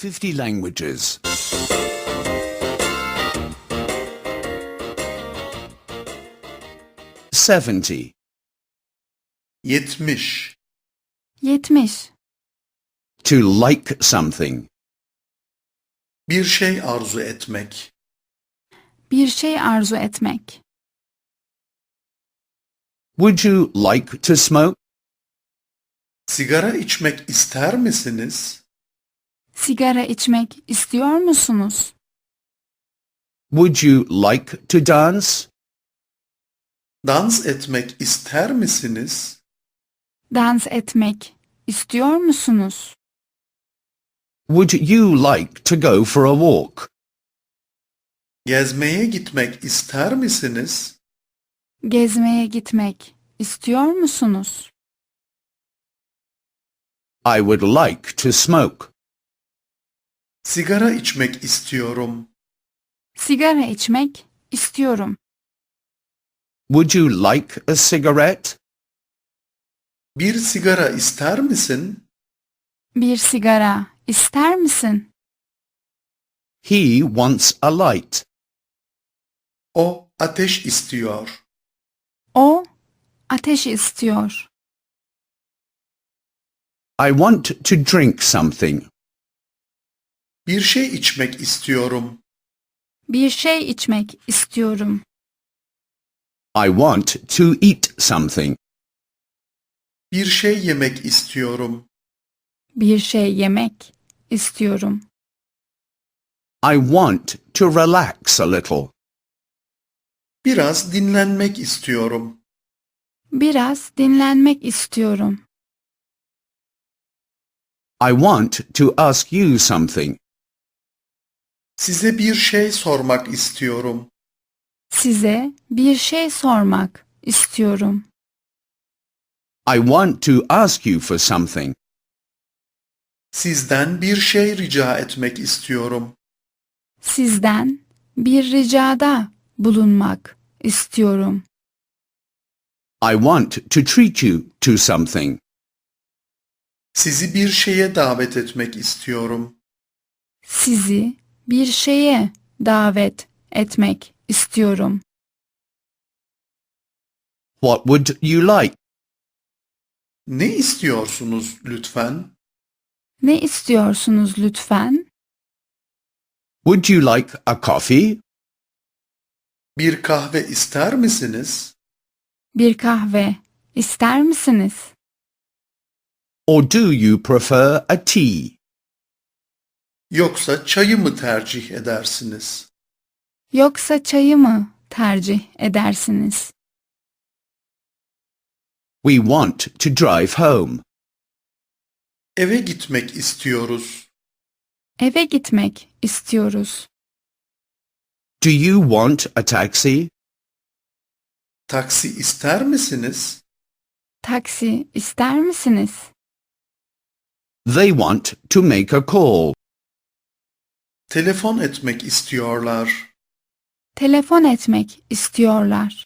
50 languages. 70. 70. 70. To like something. Bir şey arzu etmek. Bir şey arzu etmek. Would you like to smoke? Sigara içmek ister misiniz? Sigara içmek istiyor musunuz? Would you like to dance? Dans etmek ister misiniz? Dans etmek istiyor musunuz? Would you like to go for a walk? Gezmeye gitmek ister misiniz? Gezmeye gitmek istiyor musunuz? I would like to smoke. Sigara içmek istiyorum. Sigara içmek istiyorum. Would you like a cigarette? Bir sigara ister misin? Bir sigara ister misin? He wants a light. O ateş istiyor. O ateş istiyor. I want to drink something. Bir şey içmek istiyorum. Bir şey içmek istiyorum. I want to eat something. Bir şey yemek istiyorum. Bir şey yemek istiyorum. I want to relax a little. Biraz dinlenmek istiyorum. Biraz dinlenmek istiyorum. I want to ask you something. Size bir şey sormak istiyorum. Size bir şey sormak istiyorum. I want to ask you for something. Sizden bir şey rica etmek istiyorum. Sizden bir ricada bulunmak istiyorum. I want to treat you to something. Sizi bir şeye davet etmek istiyorum. Sizi bir şeye davet etmek istiyorum. What would you like? Ne istiyorsunuz lütfen? Ne istiyorsunuz lütfen? Would you like a coffee? Bir kahve ister misiniz? Bir kahve ister misiniz? Or do you prefer a tea? Yoksa çayı mı tercih edersiniz? Yoksa çayı mı tercih edersiniz? We want to drive home. Eve gitmek istiyoruz. Eve gitmek istiyoruz. Do you want a taxi? Taksi ister misiniz? Taksi ister misiniz? They want to make a call. Telefon etmek istiyorlar. Telefon etmek istiyorlar.